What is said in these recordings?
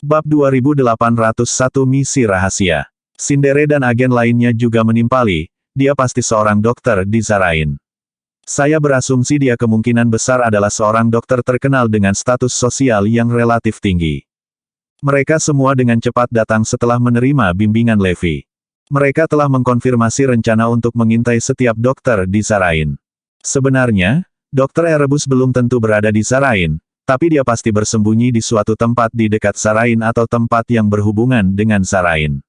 Bab 2801 Misi Rahasia. Sindere dan agen lainnya juga menimpali, dia pasti seorang dokter di Zarain. Saya berasumsi dia kemungkinan besar adalah seorang dokter terkenal dengan status sosial yang relatif tinggi. Mereka semua dengan cepat datang setelah menerima bimbingan Levi. Mereka telah mengkonfirmasi rencana untuk mengintai setiap dokter di Zarain. Sebenarnya, Dr. Erebus belum tentu berada di Zarain, tapi dia pasti bersembunyi di suatu tempat di dekat Zarain atau tempat yang berhubungan dengan Zarain.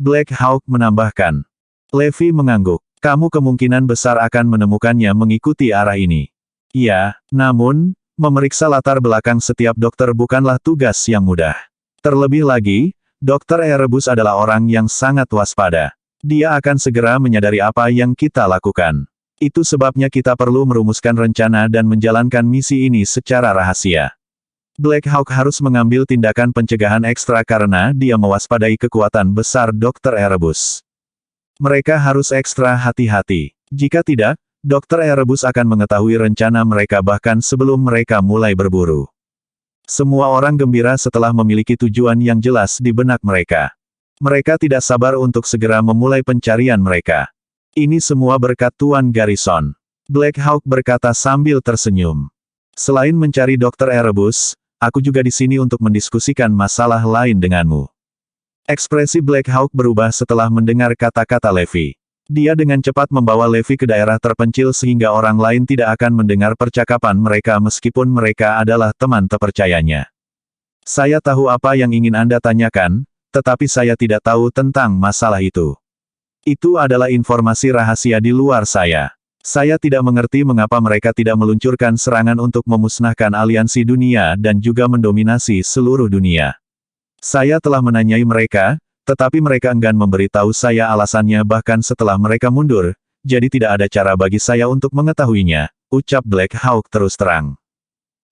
Black Hawk menambahkan. Levi mengangguk. Kamu kemungkinan besar akan menemukannya mengikuti arah ini. Ya, namun, memeriksa latar belakang setiap dokter bukanlah tugas yang mudah. Terlebih lagi, Dr. Erebus adalah orang yang sangat waspada. Dia akan segera menyadari apa yang kita lakukan. Itu sebabnya kita perlu merumuskan rencana dan menjalankan misi ini secara rahasia. Black Hawk harus mengambil tindakan pencegahan ekstra karena dia mewaspadai kekuatan besar Dr. Erebus. Mereka harus ekstra hati-hati. Jika tidak, Dr. Erebus akan mengetahui rencana mereka bahkan sebelum mereka mulai berburu. Semua orang gembira setelah memiliki tujuan yang jelas di benak mereka. Mereka tidak sabar untuk segera memulai pencarian mereka. Ini semua berkat Tuan Garrison. Black Hawk berkata sambil tersenyum. Selain mencari Dr. Erebus, aku juga di sini untuk mendiskusikan masalah lain denganmu. Ekspresi Black Hawk berubah setelah mendengar kata-kata Levi. Dia dengan cepat membawa Levi ke daerah terpencil sehingga orang lain tidak akan mendengar percakapan mereka meskipun mereka adalah teman terpercayanya. Saya tahu apa yang ingin Anda tanyakan, tetapi saya tidak tahu tentang masalah itu. Itu adalah informasi rahasia di luar saya. Saya tidak mengerti mengapa mereka tidak meluncurkan serangan untuk memusnahkan aliansi dunia dan juga mendominasi seluruh dunia. Saya telah menanyai mereka, tetapi mereka enggan memberitahu saya alasannya bahkan setelah mereka mundur, jadi tidak ada cara bagi saya untuk mengetahuinya, ucap Black Hawk terus terang.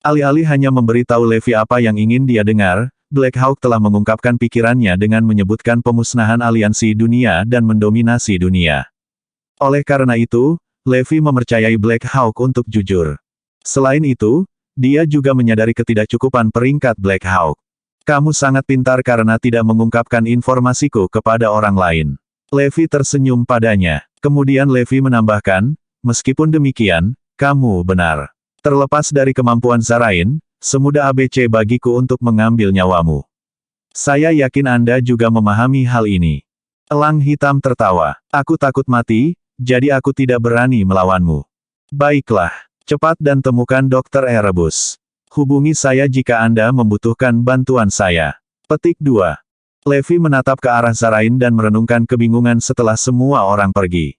Alih-alih hanya memberitahu Levi apa yang ingin dia dengar, Black Hawk telah mengungkapkan pikirannya dengan menyebutkan pemusnahan aliansi dunia dan mendominasi dunia. Oleh karena itu, Levi mempercayai Black Hawk untuk jujur. Selain itu, dia juga menyadari ketidakcukupan peringkat Black Hawk. Kamu sangat pintar karena tidak mengungkapkan informasiku kepada orang lain. Levi tersenyum padanya. Kemudian Levi menambahkan, meskipun demikian, kamu benar. Terlepas dari kemampuan Zarain, semudah ABC bagiku untuk mengambil nyawamu. Saya yakin Anda juga memahami hal ini. Elang hitam tertawa. Aku takut mati, jadi aku tidak berani melawanmu. Baiklah, cepat dan temukan Dr. Erebus. Hubungi saya jika Anda membutuhkan bantuan saya. Petik 2. Levi menatap ke arah Zarain dan merenungkan kebingungan setelah semua orang pergi.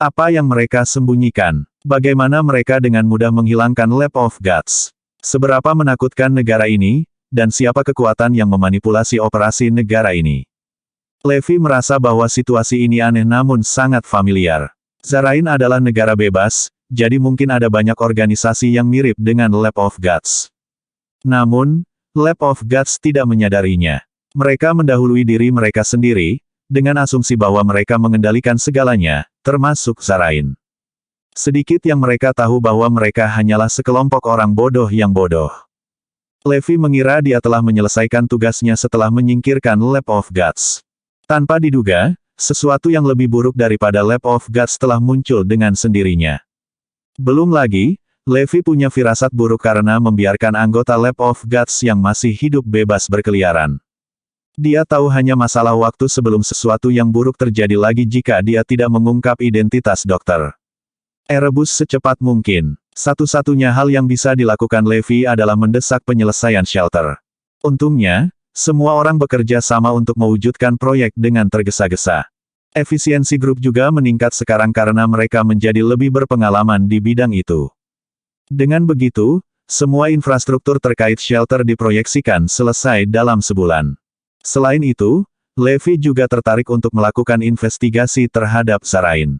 Apa yang mereka sembunyikan? Bagaimana mereka dengan mudah menghilangkan Lab of Gods? Seberapa menakutkan negara ini, dan siapa kekuatan yang memanipulasi operasi negara ini? Levi merasa bahwa situasi ini aneh namun sangat familiar. Zarain adalah negara bebas, jadi mungkin ada banyak organisasi yang mirip dengan Lab of Gods. Namun, Lab of Gods tidak menyadarinya. Mereka mendahului diri mereka sendiri, dengan asumsi bahwa mereka mengendalikan segalanya, termasuk Zarain. Sedikit yang mereka tahu bahwa mereka hanyalah sekelompok orang bodoh yang bodoh. Levi mengira dia telah menyelesaikan tugasnya setelah menyingkirkan Lab of Gods. Tanpa diduga, sesuatu yang lebih buruk daripada Lab of Gods telah muncul dengan sendirinya. Belum lagi, Levi punya firasat buruk karena membiarkan anggota Lab of Gods yang masih hidup bebas berkeliaran. Dia tahu hanya masalah waktu sebelum sesuatu yang buruk terjadi lagi jika dia tidak mengungkap identitas dokter Erebus secepat mungkin. Satu-satunya hal yang bisa dilakukan Levi adalah mendesak penyelesaian shelter. Untungnya, semua orang bekerja sama untuk mewujudkan proyek dengan tergesa-gesa. Efisiensi grup juga meningkat sekarang karena mereka menjadi lebih berpengalaman di bidang itu. Dengan begitu, semua infrastruktur terkait shelter diproyeksikan selesai dalam sebulan. Selain itu, Levi juga tertarik untuk melakukan investigasi terhadap Zarain.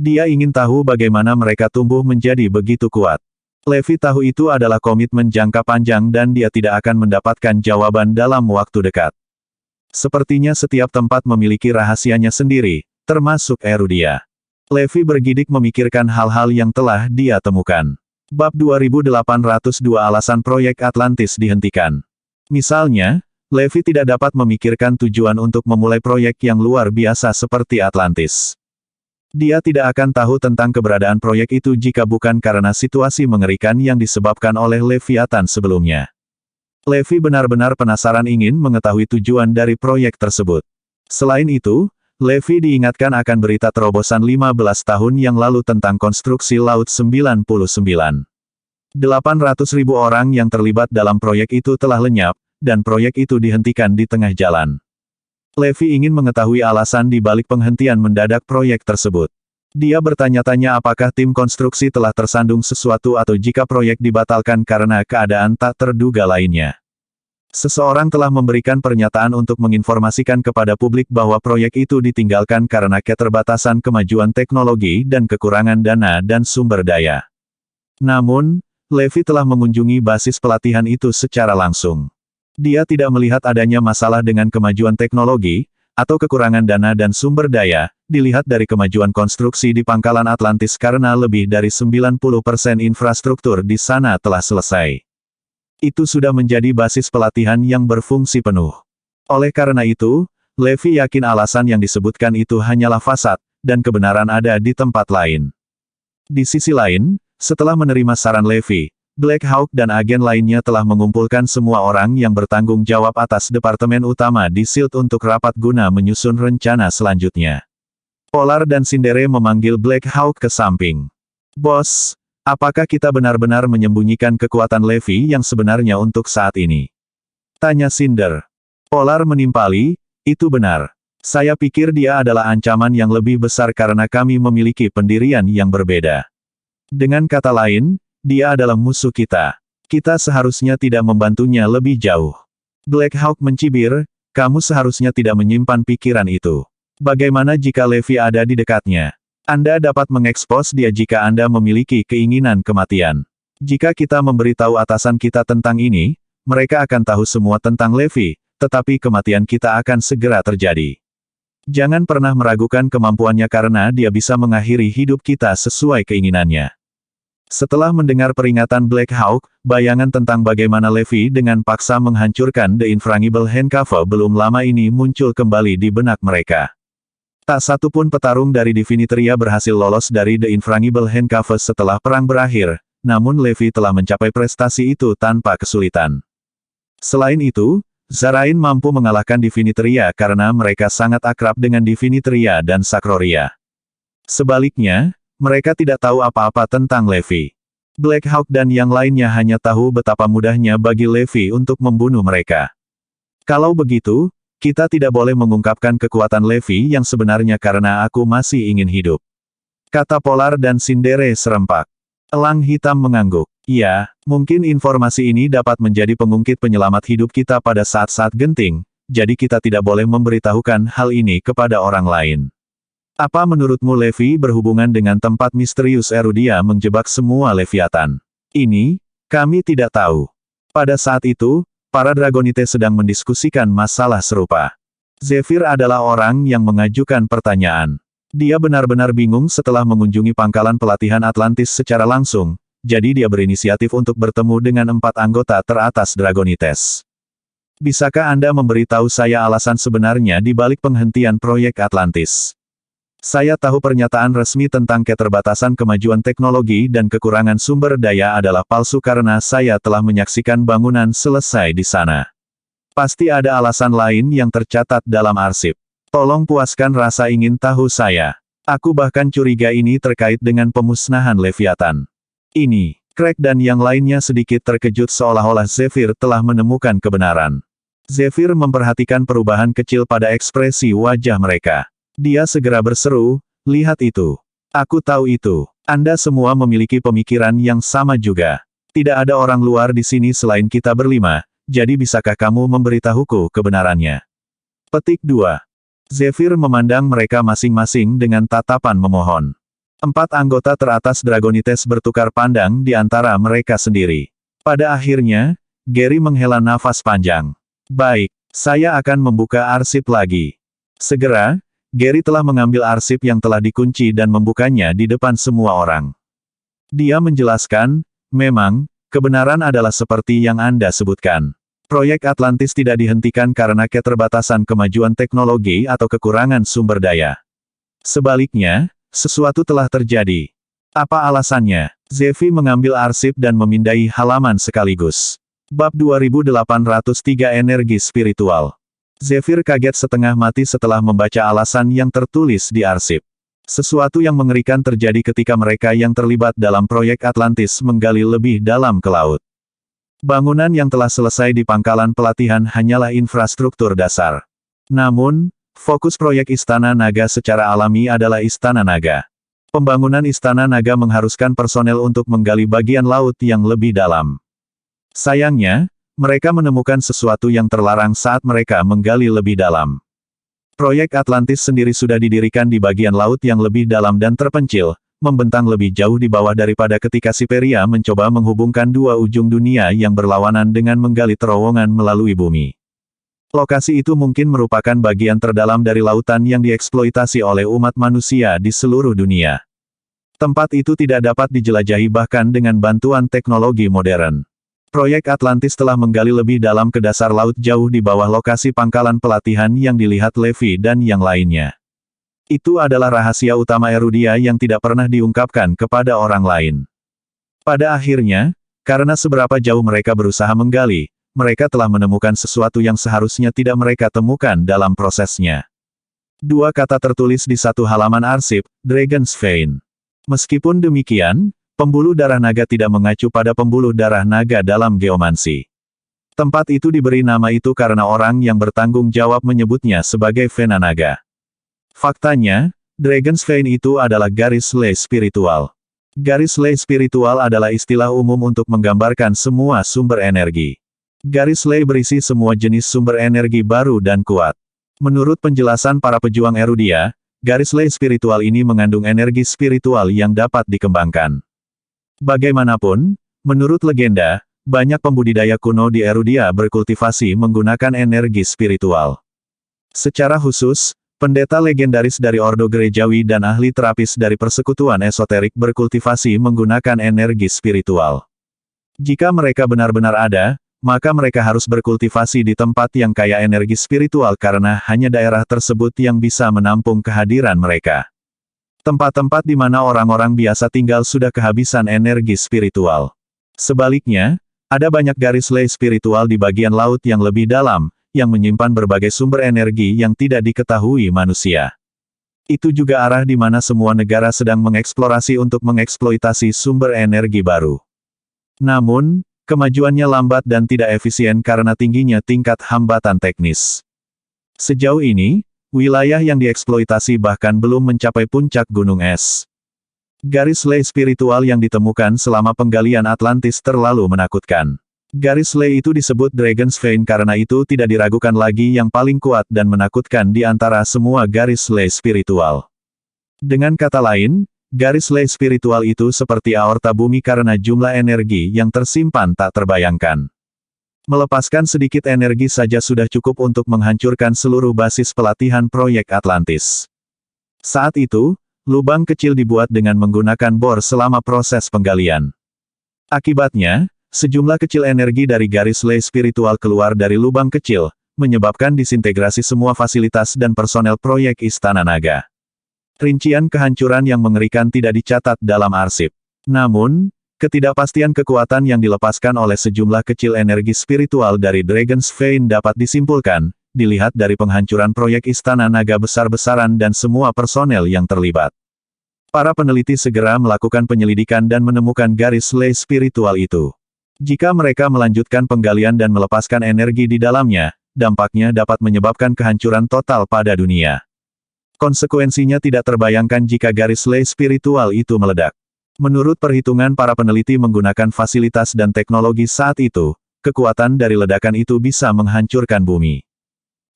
Dia ingin tahu bagaimana mereka tumbuh menjadi begitu kuat. Levi tahu itu adalah komitmen jangka panjang dan dia tidak akan mendapatkan jawaban dalam waktu dekat. Sepertinya setiap tempat memiliki rahasianya sendiri, termasuk Erudia. Levi bergidik memikirkan hal-hal yang telah dia temukan. Bab 2802 Alasan Proyek Atlantis dihentikan. Misalnya, Levi tidak dapat memikirkan tujuan untuk memulai proyek yang luar biasa seperti Atlantis. Dia tidak akan tahu tentang keberadaan proyek itu jika bukan karena situasi mengerikan yang disebabkan oleh Leviathan sebelumnya. Levi benar-benar penasaran ingin mengetahui tujuan dari proyek tersebut. Selain itu, Levi diingatkan akan berita terobosan 15 tahun yang lalu tentang konstruksi Laut 99. 800.000 orang yang terlibat dalam proyek itu telah lenyap, dan proyek itu dihentikan di tengah jalan. Levi ingin mengetahui alasan di balik penghentian mendadak proyek tersebut. Dia bertanya-tanya apakah tim konstruksi telah tersandung sesuatu atau jika proyek dibatalkan karena keadaan tak terduga lainnya. Seseorang telah memberikan pernyataan untuk menginformasikan kepada publik bahwa proyek itu ditinggalkan karena keterbatasan kemajuan teknologi dan kekurangan dana dan sumber daya. Namun, Levi telah mengunjungi basis pelatihan itu secara langsung. Dia tidak melihat adanya masalah dengan kemajuan teknologi, atau kekurangan dana dan sumber daya, dilihat dari kemajuan konstruksi di pangkalan Atlantis karena lebih dari 90% infrastruktur di sana telah selesai. Itu sudah menjadi basis pelatihan yang berfungsi penuh. Oleh karena itu, Levi yakin alasan yang disebutkan itu hanyalah fasad, dan kebenaran ada di tempat lain. Di sisi lain, setelah menerima saran Levi, Black Hawk dan agen lainnya telah mengumpulkan semua orang yang bertanggung jawab atas departemen utama di SHIELD untuk rapat guna menyusun rencana selanjutnya. Polar dan Sindere memanggil Black Hawk ke samping. "Bos, apakah kita benar-benar menyembunyikan kekuatan Levi yang sebenarnya untuk saat ini?" tanya Cinder. Polar menimpali, "Itu benar. Saya pikir dia adalah ancaman yang lebih besar karena kami memiliki pendirian yang berbeda. Dengan kata lain, dia adalah musuh kita. Kita seharusnya tidak membantunya lebih jauh." Black Hawk mencibir, "Kamu seharusnya tidak menyimpan pikiran itu. Bagaimana jika Levi ada di dekatnya? Anda dapat mengekspos dia jika Anda memiliki keinginan kematian. Jika kita memberitahu atasan kita tentang ini, mereka akan tahu semua tentang Levi, tetapi kematian kita akan segera terjadi. Jangan pernah meragukan kemampuannya karena dia bisa mengakhiri hidup kita sesuai keinginannya." Setelah mendengar peringatan Black Hawk, bayangan tentang bagaimana Levi dengan paksa menghancurkan The Infrangible Handcuff belum lama ini muncul kembali di benak mereka. Tak satu pun petarung dari Diviniteria berhasil lolos dari The Infrangible Handcuff setelah perang berakhir, namun Levi telah mencapai prestasi itu tanpa kesulitan. Selain itu, Zarain mampu mengalahkan Diviniteria karena mereka sangat akrab dengan Diviniteria dan Sakroria. Sebaliknya, mereka tidak tahu apa-apa tentang Levi. Black Hawk dan yang lainnya hanya tahu betapa mudahnya bagi Levi untuk membunuh mereka. "Kalau begitu, kita tidak boleh mengungkapkan kekuatan Levi yang sebenarnya karena aku masih ingin hidup," kata Polar dan Sindere serempak. Elang hitam mengangguk. "Ya, mungkin informasi ini dapat menjadi pengungkit penyelamat hidup kita pada saat-saat genting, jadi kita tidak boleh memberitahukan hal ini kepada orang lain. Apa menurutmu Levi berhubungan dengan tempat misterius Erudia menjebak semua Leviathan? Ini, kami tidak tahu." Pada saat itu, para Dragonite sedang mendiskusikan masalah serupa. Zephyr adalah orang yang mengajukan pertanyaan. Dia benar-benar bingung setelah mengunjungi pangkalan pelatihan Atlantis secara langsung, jadi dia berinisiatif untuk bertemu dengan 4 anggota teratas Dragonites. "Bisakah Anda memberitahu saya alasan sebenarnya di balik penghentian proyek Atlantis? Saya tahu pernyataan resmi tentang keterbatasan kemajuan teknologi dan kekurangan sumber daya adalah palsu karena saya telah menyaksikan bangunan selesai di sana. Pasti ada alasan lain yang tercatat dalam arsip. Tolong puaskan rasa ingin tahu saya. Aku bahkan curiga ini terkait dengan pemusnahan Leviathan." Ini, Craig dan yang lainnya sedikit terkejut seolah-olah Zephyr telah menemukan kebenaran. Zephyr memperhatikan perubahan kecil pada ekspresi wajah mereka. Dia segera berseru, "Lihat itu. Aku tahu itu. Anda semua memiliki pemikiran yang sama juga. Tidak ada orang luar di sini selain kita berlima, jadi bisakah kamu memberitahuku kebenarannya?" Petik 2. Zephyr memandang mereka masing-masing dengan tatapan memohon. 4 anggota teratas Dragonites bertukar pandang di antara mereka sendiri. Pada akhirnya, Gary menghela nafas panjang. "Baik, saya akan membuka arsip lagi." Segera, Gary telah mengambil arsip yang telah dikunci dan membukanya di depan semua orang. Dia menjelaskan, "Memang, kebenaran adalah seperti yang Anda sebutkan. Proyek Atlantis tidak dihentikan karena keterbatasan kemajuan teknologi atau kekurangan sumber daya. Sebaliknya, sesuatu telah terjadi. Apa alasannya? Zefi mengambil arsip dan memindai halaman sekaligus. Bab 2803 Energi Spiritual. Zephyr kaget setengah mati setelah membaca alasan yang tertulis di arsip. Sesuatu yang mengerikan terjadi ketika mereka yang terlibat dalam proyek Atlantis menggali lebih dalam ke laut. Bangunan yang telah selesai di pangkalan pelatihan hanyalah infrastruktur dasar. Namun, fokus proyek Istana Naga secara alami adalah Istana Naga. Pembangunan Istana Naga mengharuskan personel untuk menggali bagian laut yang lebih dalam. Sayangnya, mereka menemukan sesuatu yang terlarang saat mereka menggali lebih dalam. Proyek Atlantis sendiri sudah didirikan di bagian laut yang lebih dalam dan terpencil, membentang lebih jauh di bawah daripada ketika Siperia mencoba menghubungkan dua ujung dunia yang berlawanan dengan menggali terowongan melalui bumi. Lokasi itu mungkin merupakan bagian terdalam dari lautan yang dieksploitasi oleh umat manusia di seluruh dunia. Tempat itu tidak dapat dijelajahi bahkan dengan bantuan teknologi modern. Proyek Atlantis telah menggali lebih dalam ke dasar laut jauh di bawah lokasi pangkalan pelatihan yang dilihat Levi dan yang lainnya. Itu adalah rahasia utama Erudia yang tidak pernah diungkapkan kepada orang lain. Pada akhirnya, karena seberapa jauh mereka berusaha menggali, mereka telah menemukan sesuatu yang seharusnya tidak mereka temukan dalam prosesnya. Dua kata tertulis di satu halaman arsip, Dragon's Vein. Meskipun demikian, pembuluh darah naga tidak mengacu pada pembuluh darah naga dalam geomansi. Tempat itu diberi nama itu karena orang yang bertanggung jawab menyebutnya sebagai vena naga. Faktanya, Dragon's Vein itu adalah garis ley spiritual. Garis ley spiritual adalah istilah umum untuk menggambarkan semua sumber energi. Garis ley berisi semua jenis sumber energi baru dan kuat. Menurut penjelasan para pejuang Erudia, garis ley spiritual ini mengandung energi spiritual yang dapat dikembangkan. Bagaimanapun, menurut legenda, banyak pembudidaya kuno di Erudia berkultivasi menggunakan energi spiritual. Secara khusus, pendeta legendaris dari Ordo Gerejawi dan ahli terapis dari persekutuan esoterik berkultivasi menggunakan energi spiritual. Jika mereka benar-benar ada, maka mereka harus berkultivasi di tempat yang kaya energi spiritual karena hanya daerah tersebut yang bisa menampung kehadiran mereka. Tempat-tempat di mana orang-orang biasa tinggal sudah kehabisan energi spiritual. Sebaliknya, ada banyak garis ley spiritual di bagian laut yang lebih dalam, yang menyimpan berbagai sumber energi yang tidak diketahui manusia. Itu juga arah di mana semua negara sedang mengeksplorasi untuk mengeksploitasi sumber energi baru. Namun, kemajuannya lambat dan tidak efisien karena tingginya tingkat hambatan teknis. Sejauh ini, wilayah yang dieksploitasi bahkan belum mencapai puncak gunung es. Garis ley spiritual yang ditemukan selama penggalian Atlantis terlalu menakutkan. Garis ley itu disebut Dragon's Vein karena itu tidak diragukan lagi yang paling kuat dan menakutkan di antara semua garis ley spiritual. Dengan kata lain, garis ley spiritual itu seperti aorta bumi karena jumlah energi yang tersimpan tak terbayangkan. Melepaskan sedikit energi saja sudah cukup untuk menghancurkan seluruh basis pelatihan proyek Atlantis. Saat itu, lubang kecil dibuat dengan menggunakan bor selama proses penggalian. Akibatnya, sejumlah kecil energi dari garis ley spiritual keluar dari lubang kecil, menyebabkan disintegrasi semua fasilitas dan personel proyek Istana Naga. Rincian kehancuran yang mengerikan tidak dicatat dalam arsip. Namun, ketidakpastian kekuatan yang dilepaskan oleh sejumlah kecil energi spiritual dari Dragon's Vein dapat disimpulkan, dilihat dari penghancuran proyek Istana Naga besar-besaran dan semua personel yang terlibat. Para peneliti segera melakukan penyelidikan dan menemukan garis ley spiritual itu. Jika mereka melanjutkan penggalian dan melepaskan energi di dalamnya, dampaknya dapat menyebabkan kehancuran total pada dunia. Konsekuensinya tidak terbayangkan jika garis ley spiritual itu meledak. Menurut perhitungan para peneliti menggunakan fasilitas dan teknologi saat itu, kekuatan dari ledakan itu bisa menghancurkan bumi.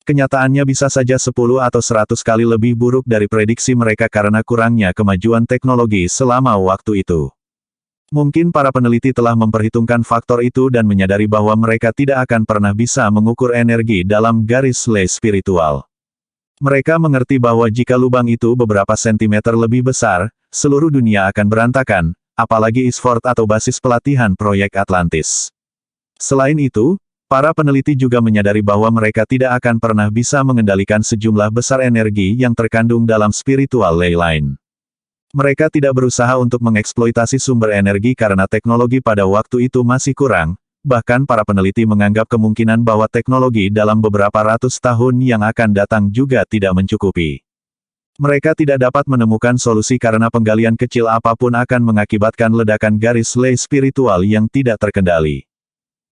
Kenyataannya bisa saja 10 atau 100 kali lebih buruk dari prediksi mereka karena kurangnya kemajuan teknologi selama waktu itu. Mungkin para peneliti telah memperhitungkan faktor itu dan menyadari bahwa mereka tidak akan pernah bisa mengukur energi dalam garis ley spiritual. Mereka mengerti bahwa jika lubang itu beberapa sentimeter lebih besar, seluruh dunia akan berantakan, apalagi Isfort atau basis pelatihan proyek Atlantis. Selain itu, Para peneliti juga menyadari bahwa mereka tidak akan pernah bisa mengendalikan sejumlah besar energi yang terkandung dalam spiritual ley line. Mereka tidak berusaha untuk mengeksploitasi sumber energi karena teknologi pada waktu itu masih kurang, bahkan para peneliti menganggap kemungkinan bahwa teknologi dalam beberapa ratus tahun yang akan datang juga tidak mencukupi. Mereka tidak dapat menemukan solusi karena penggalian kecil apapun akan mengakibatkan ledakan garis ley spiritual yang tidak terkendali.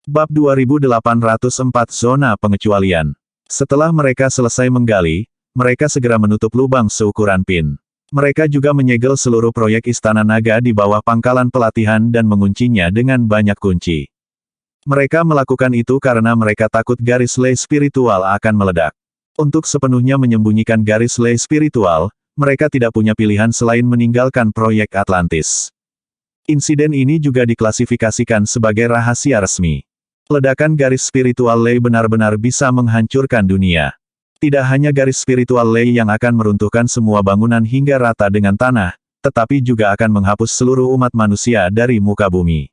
Bab 2804 Zona Pengecualian. Setelah mereka selesai menggali, mereka segera menutup lubang seukuran pin. Mereka juga menyegel seluruh proyek Istana Naga di bawah pangkalan pelatihan dan menguncinya dengan banyak kunci. Mereka melakukan itu karena mereka takut garis ley spiritual akan meledak. Untuk sepenuhnya menyembunyikan garis ley spiritual, mereka tidak punya pilihan selain meninggalkan proyek Atlantis. Insiden ini juga diklasifikasikan sebagai rahasia resmi. Ledakan garis spiritual ley benar-benar bisa menghancurkan dunia. Tidak hanya garis spiritual ley yang akan meruntuhkan semua bangunan hingga rata dengan tanah, tetapi juga akan menghapus seluruh umat manusia dari muka bumi.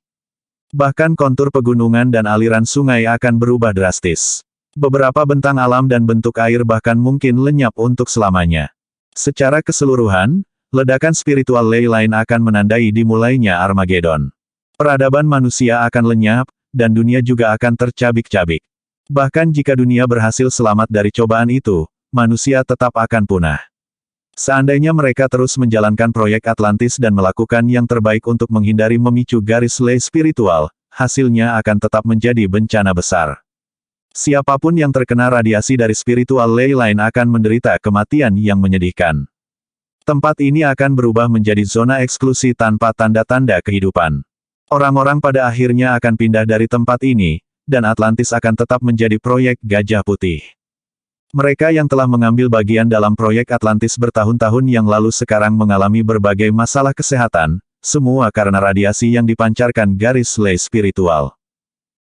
Bahkan kontur pegunungan dan aliran sungai akan berubah drastis. Beberapa bentang alam dan bentuk air bahkan mungkin lenyap untuk selamanya. Secara keseluruhan, ledakan spiritual ley line akan menandai dimulainya Armageddon. Peradaban manusia akan lenyap, dan dunia juga akan tercabik-cabik. Bahkan jika dunia berhasil selamat dari cobaan itu, manusia tetap akan punah. Seandainya mereka terus menjalankan proyek Atlantis dan melakukan yang terbaik untuk menghindari memicu garis ley spiritual, hasilnya akan tetap menjadi bencana besar. Siapapun yang terkena radiasi dari spiritual ley line akan menderita kematian yang menyedihkan. Tempat ini akan berubah menjadi zona eksklusi tanpa tanda-tanda kehidupan. Orang-orang pada akhirnya akan pindah dari tempat ini, dan Atlantis akan tetap menjadi proyek Gajah Putih. Mereka yang telah mengambil bagian dalam proyek Atlantis bertahun-tahun yang lalu sekarang mengalami berbagai masalah kesehatan, semua karena radiasi yang dipancarkan garis ley spiritual.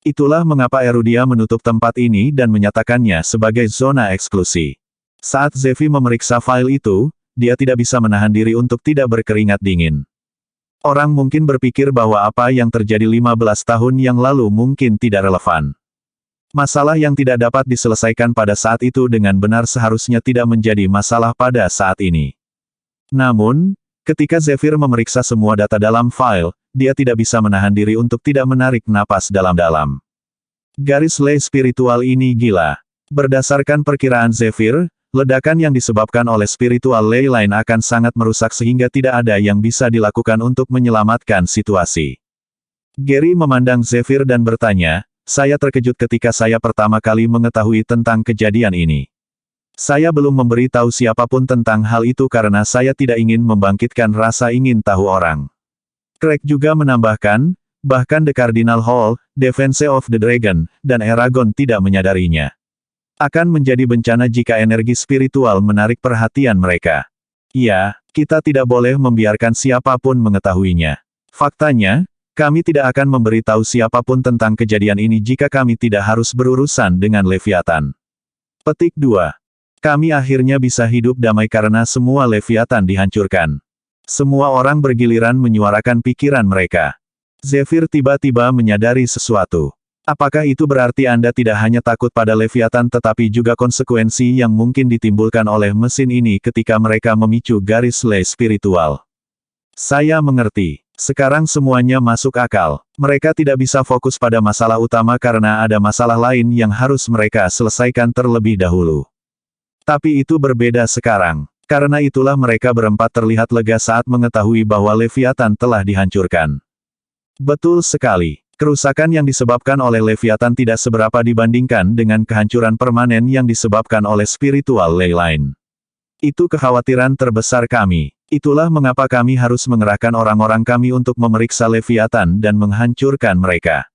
Itulah mengapa Erudia menutup tempat ini dan menyatakannya sebagai zona eksklusi. Saat Zefi memeriksa file itu, dia tidak bisa menahan diri untuk tidak berkeringat dingin. Orang mungkin berpikir bahwa apa yang terjadi 15 tahun yang lalu mungkin tidak relevan. Masalah yang tidak dapat diselesaikan pada saat itu dengan benar seharusnya tidak menjadi masalah pada saat ini. Namun, ketika Zephyr memeriksa semua data dalam file, dia tidak bisa menahan diri untuk tidak menarik napas dalam-dalam. Garis ley spiritual ini gila. Berdasarkan perkiraan Zephyr, ledakan yang disebabkan oleh spiritual ley line akan sangat merusak sehingga tidak ada yang bisa dilakukan untuk menyelamatkan situasi. Gary memandang Zephyr dan bertanya, "Saya terkejut ketika saya pertama kali mengetahui tentang kejadian ini. Saya belum memberi tahu siapapun tentang hal itu karena saya tidak ingin membangkitkan rasa ingin tahu orang." Craig juga menambahkan, bahkan The Cardinal Hall, Defense of the Dragon, dan Eragon tidak menyadarinya. Akan menjadi bencana jika energi spiritual menarik perhatian mereka. Ya, kita tidak boleh membiarkan siapapun mengetahuinya. Faktanya, kami tidak akan memberitahu siapapun tentang kejadian ini jika kami tidak harus berurusan dengan Leviathan. Petik 2. Kami akhirnya bisa hidup damai karena semua Leviathan dihancurkan. Semua orang bergiliran menyuarakan pikiran mereka. Zephyr tiba-tiba menyadari sesuatu. Apakah itu berarti Anda tidak hanya takut pada Leviathan tetapi juga konsekuensi yang mungkin ditimbulkan oleh mesin ini ketika mereka memicu garis ley spiritual? Saya mengerti. Sekarang semuanya masuk akal. Mereka tidak bisa fokus pada masalah utama karena ada masalah lain yang harus mereka selesaikan terlebih dahulu. Tapi itu berbeda sekarang. Karena itulah mereka berempat terlihat lega saat mengetahui bahwa Leviathan telah dihancurkan. Betul sekali. Kerusakan yang disebabkan oleh Leviathan tidak seberapa dibandingkan dengan kehancuran permanen yang disebabkan oleh spiritual ley line. Itu kekhawatiran terbesar kami. Itulah mengapa kami harus mengerahkan orang-orang kami untuk memeriksa Leviathan dan menghancurkan mereka.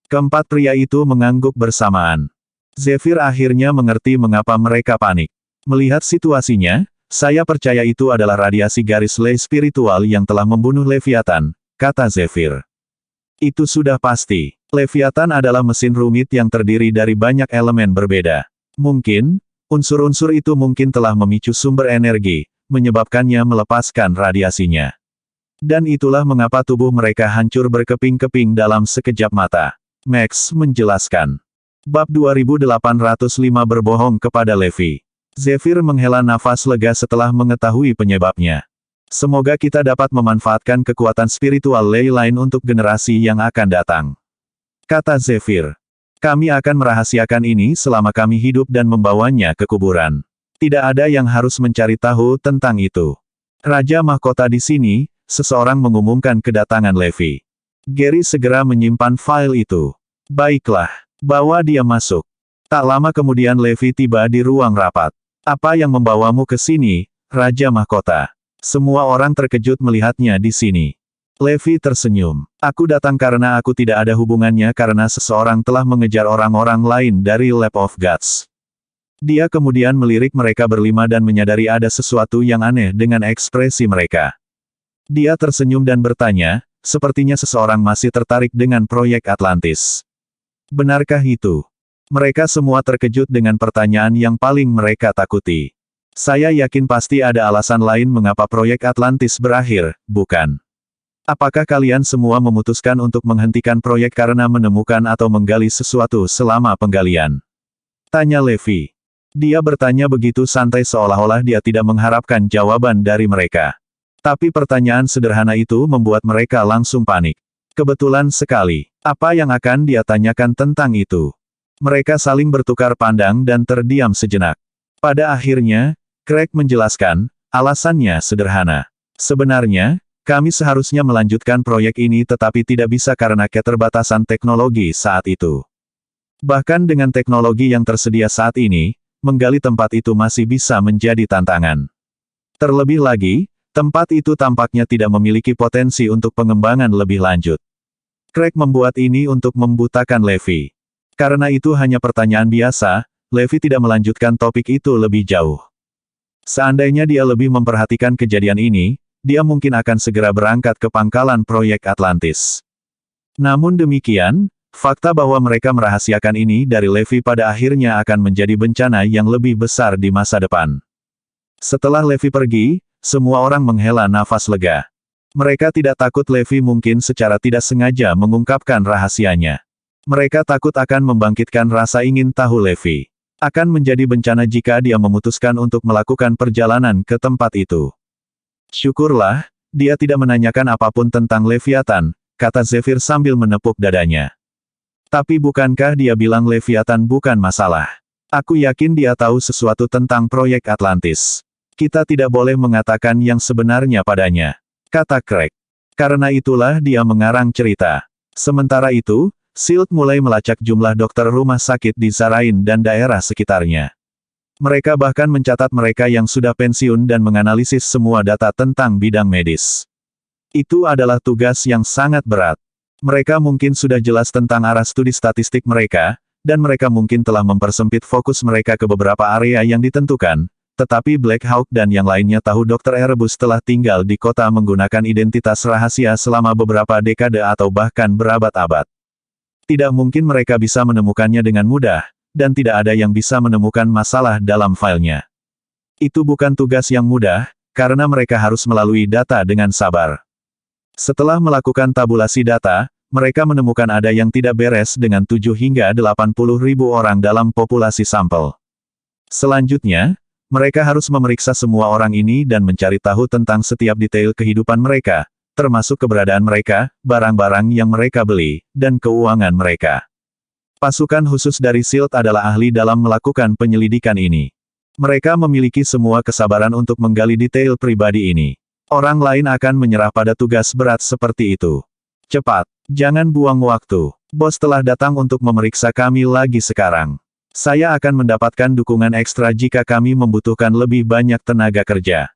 Keempat pria itu mengangguk bersamaan. Zephyr akhirnya mengerti mengapa mereka panik. Melihat situasinya, saya percaya itu adalah radiasi garis ley spiritual yang telah membunuh Leviathan, kata Zephyr. Itu sudah pasti. Leviathan adalah mesin rumit yang terdiri dari banyak elemen berbeda. Mungkin, unsur-unsur itu mungkin telah memicu sumber energi, menyebabkannya melepaskan radiasinya. Dan itulah mengapa tubuh mereka hancur berkeping-keping dalam sekejap mata. Max menjelaskan. Bab 2805 berbohong kepada Levi. Zephyr menghela nafas lega setelah mengetahui penyebabnya. Semoga kita dapat memanfaatkan kekuatan spiritual Ley Line untuk generasi yang akan datang. Kata Zephyr. Kami akan merahasiakan ini selama kami hidup dan membawanya ke kuburan. Tidak ada yang harus mencari tahu tentang itu. Raja Mahkota di sini, seseorang mengumumkan kedatangan Levi. Gary segera menyimpan file itu. Baiklah. Bawa dia masuk. Tak lama kemudian Levi tiba di ruang rapat. Apa yang membawamu ke sini, Raja Mahkota? Semua orang terkejut melihatnya di sini. Levi tersenyum. Aku datang karena aku tidak ada hubungannya karena seseorang telah mengejar orang-orang lain dari Lab of Gods. Dia kemudian melirik mereka berlima dan menyadari ada sesuatu yang aneh dengan ekspresi mereka. Dia tersenyum dan bertanya, sepertinya seseorang masih tertarik dengan proyek Atlantis. Benarkah itu? Mereka semua terkejut dengan pertanyaan yang paling mereka takuti. Saya yakin pasti ada alasan lain mengapa proyek Atlantis berakhir, bukan? Apakah kalian semua memutuskan untuk menghentikan proyek karena menemukan atau menggali sesuatu selama penggalian? Tanya Levi. Dia bertanya begitu santai seolah-olah dia tidak mengharapkan jawaban dari mereka. Tapi pertanyaan sederhana itu membuat mereka langsung panik. Kebetulan sekali. Apa yang akan dia tanyakan tentang itu? Mereka saling bertukar pandang dan terdiam sejenak. Pada akhirnya, Craig menjelaskan, alasannya sederhana. Sebenarnya, kami seharusnya melanjutkan proyek ini tetapi tidak bisa karena keterbatasan teknologi saat itu. Bahkan dengan teknologi yang tersedia saat ini, menggali tempat itu masih bisa menjadi tantangan. Terlebih lagi, tempat itu tampaknya tidak memiliki potensi untuk pengembangan lebih lanjut. Craig membuat ini untuk membutakan Levi. Karena itu hanya pertanyaan biasa, Levi tidak melanjutkan topik itu lebih jauh. Seandainya dia lebih memperhatikan kejadian ini, dia mungkin akan segera berangkat ke pangkalan proyek Atlantis. Namun demikian, fakta bahwa mereka merahasiakan ini dari Levi pada akhirnya akan menjadi bencana yang lebih besar di masa depan. Setelah Levi pergi, semua orang menghela nafas lega. Mereka tidak takut Levi mungkin secara tidak sengaja mengungkapkan rahasianya. Mereka takut akan membangkitkan rasa ingin tahu Levi. Akan menjadi bencana jika dia memutuskan untuk melakukan perjalanan ke tempat itu. Syukurlah, dia tidak menanyakan apapun tentang Leviathan, kata Zephyr sambil menepuk dadanya. Tapi bukankah dia bilang Leviathan bukan masalah? Aku yakin dia tahu sesuatu tentang proyek Atlantis. Kita tidak boleh mengatakan yang sebenarnya padanya. Kata Craig. Karena itulah dia mengarang cerita. Sementara itu, SHIELD mulai melacak jumlah dokter rumah sakit di Zarain dan daerah sekitarnya. Mereka bahkan mencatat mereka yang sudah pensiun dan menganalisis semua data tentang bidang medis. Itu adalah tugas yang sangat berat. Mereka mungkin sudah jelas tentang arah studi statistik mereka, dan mereka mungkin telah mempersempit fokus mereka ke beberapa area yang ditentukan. Tetapi Black Hawk dan yang lainnya tahu Dr. Erebus telah tinggal di kota menggunakan identitas rahasia selama beberapa dekade atau bahkan berabad-abad. Tidak mungkin mereka bisa menemukannya dengan mudah, dan tidak ada yang bisa menemukan masalah dalam filenya. Itu bukan tugas yang mudah, karena mereka harus melalui data dengan sabar. Setelah melakukan tabulasi data, mereka menemukan ada yang tidak beres dengan 7 hingga 80 ribu orang dalam populasi sampel. Selanjutnya, mereka harus memeriksa semua orang ini dan mencari tahu tentang setiap detail kehidupan mereka, termasuk keberadaan mereka, barang-barang yang mereka beli, dan keuangan mereka. Pasukan khusus dari SHIELD adalah ahli dalam melakukan penyelidikan ini. Mereka memiliki semua kesabaran untuk menggali detail pribadi ini. Orang lain akan menyerah pada tugas berat seperti itu. Cepat, jangan buang waktu. Bos telah datang untuk memeriksa kami lagi sekarang. Saya akan mendapatkan dukungan ekstra jika kami membutuhkan lebih banyak tenaga kerja.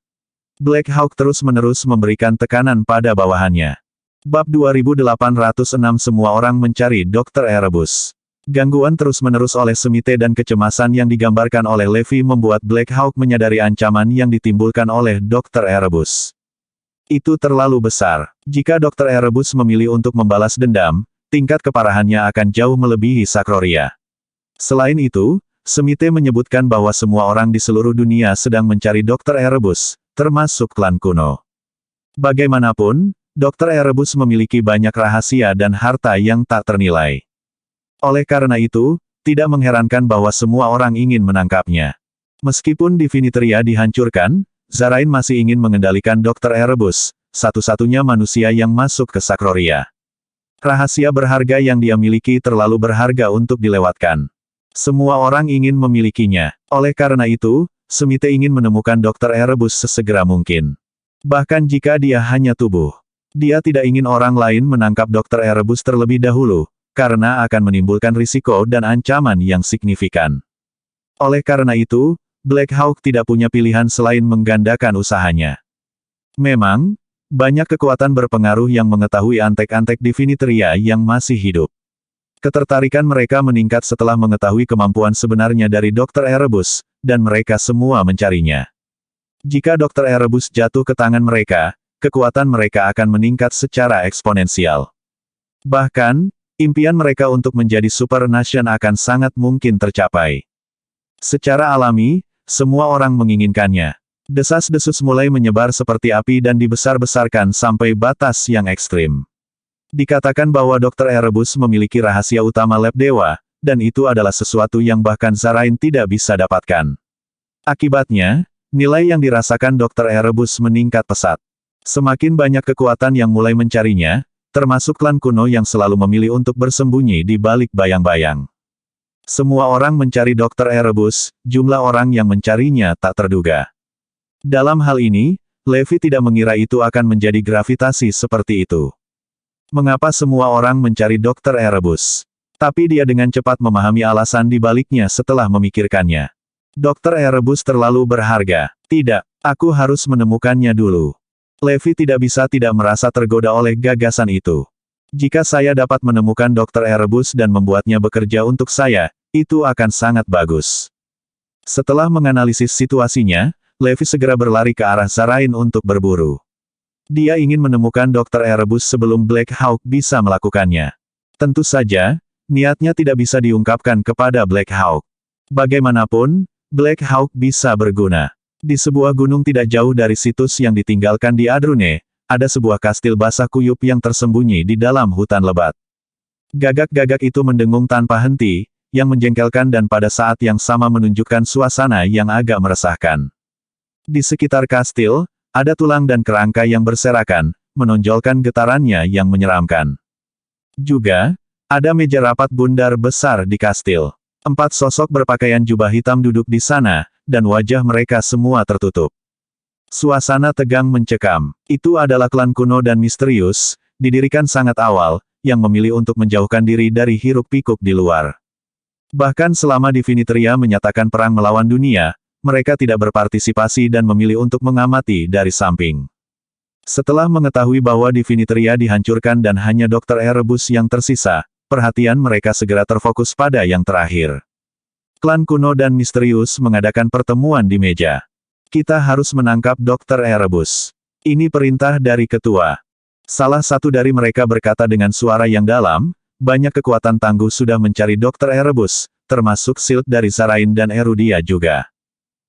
Black Hawk terus-menerus memberikan tekanan pada bawahannya. Bab 2806 semua orang mencari Dr. Erebus. Gangguan terus-menerus oleh Semite dan kecemasan yang digambarkan oleh Levi membuat Black Hawk menyadari ancaman yang ditimbulkan oleh Dr. Erebus. Itu terlalu besar. Jika Dr. Erebus memilih untuk membalas dendam, tingkat keparahannya akan jauh melebihi Sakroria. Selain itu, Semite menyebutkan bahwa semua orang di seluruh dunia sedang mencari Dr. Erebus, termasuk klan kuno. Bagaimanapun, Dr. Erebus memiliki banyak rahasia dan harta yang tak ternilai. Oleh karena itu, Tidak mengherankan bahwa semua orang ingin menangkapnya. Meskipun Diviniteria dihancurkan, Zarain masih ingin mengendalikan Dr. Erebus, satu-satunya manusia yang masuk ke Sakroria. Rahasia berharga yang dia miliki terlalu berharga untuk dilewatkan. Semua orang ingin memilikinya. Oleh karena itu, Smite ingin menemukan Dr. Erebus sesegera mungkin. Bahkan jika dia hanya tubuh. Dia tidak ingin orang lain menangkap Dr. Erebus terlebih dahulu, karena akan menimbulkan risiko dan ancaman yang signifikan. Oleh karena itu, Black Hawk tidak punya pilihan selain menggandakan usahanya. Memang, banyak kekuatan berpengaruh yang mengetahui antek-antek Diviniteria yang masih hidup. Ketertarikan mereka meningkat setelah mengetahui kemampuan sebenarnya dari Dr. Erebus, dan mereka semua mencarinya. Jika Dr. Erebus jatuh ke tangan mereka, kekuatan mereka akan meningkat secara eksponensial. Bahkan, impian mereka untuk menjadi Super Nation akan sangat mungkin tercapai. Secara alami, semua orang menginginkannya. Desas-desus mulai menyebar seperti api dan dibesar-besarkan sampai batas yang ekstrim. Dikatakan bahwa Dr. Erebus memiliki rahasia utama lab dewa, dan itu adalah sesuatu yang bahkan Zarain tidak bisa dapatkan. Akibatnya, nilai yang dirasakan Dr. Erebus meningkat pesat. Semakin banyak kekuatan yang mulai mencarinya, termasuk klan kuno yang selalu memilih untuk bersembunyi di balik bayang-bayang. Semua orang mencari Dr. Erebus, jumlah orang yang mencarinya tak terduga. Dalam hal ini, Levi tidak mengira itu akan menjadi gravitasi seperti itu. Mengapa semua orang mencari Dr. Erebus? Tapi dia dengan cepat memahami alasan di baliknya setelah memikirkannya. Dr. Erebus terlalu berharga. Tidak, aku harus menemukannya dulu. Levi tidak bisa tidak merasa tergoda oleh gagasan itu. Jika saya dapat menemukan Dr. Erebus dan membuatnya bekerja untuk saya, itu akan sangat bagus. Setelah menganalisis situasinya, Levi segera berlari ke arah Zarain untuk berburu. Dia ingin menemukan Dr. Erebus sebelum Black Hawk bisa melakukannya. Tentu saja, niatnya tidak bisa diungkapkan kepada Black Hawk. Bagaimanapun, Black Hawk bisa berguna. Di sebuah gunung tidak jauh dari situs yang ditinggalkan di Adrune, ada sebuah kastil basah kuyup yang tersembunyi di dalam hutan lebat. Gagak-gagak itu mendengung tanpa henti, yang menjengkelkan dan pada saat yang sama menunjukkan suasana yang agak meresahkan. Di sekitar kastil, ada tulang dan kerangka yang berserakan, menonjolkan getarannya yang menyeramkan. Juga, ada meja rapat bundar besar di kastil. 4 sosok berpakaian jubah hitam duduk di sana, dan wajah mereka semua tertutup. Suasana tegang mencekam. Itu adalah klan kuno dan misterius, didirikan sangat awal, yang memilih untuk menjauhkan diri dari hiruk-pikuk di luar. Bahkan selama Diviniteria menyatakan perang melawan dunia, mereka tidak berpartisipasi dan memilih untuk mengamati dari samping. Setelah mengetahui bahwa Diviniteria dihancurkan dan hanya Dr. Erebus yang tersisa, perhatian mereka segera terfokus pada yang terakhir. Klan kuno dan misterius mengadakan pertemuan di meja. Kita harus menangkap Dr. Erebus. Ini perintah dari ketua. Salah satu dari mereka berkata dengan suara yang dalam, banyak kekuatan tangguh sudah mencari Dr. Erebus, termasuk Shield dari Zarain dan Erudia juga.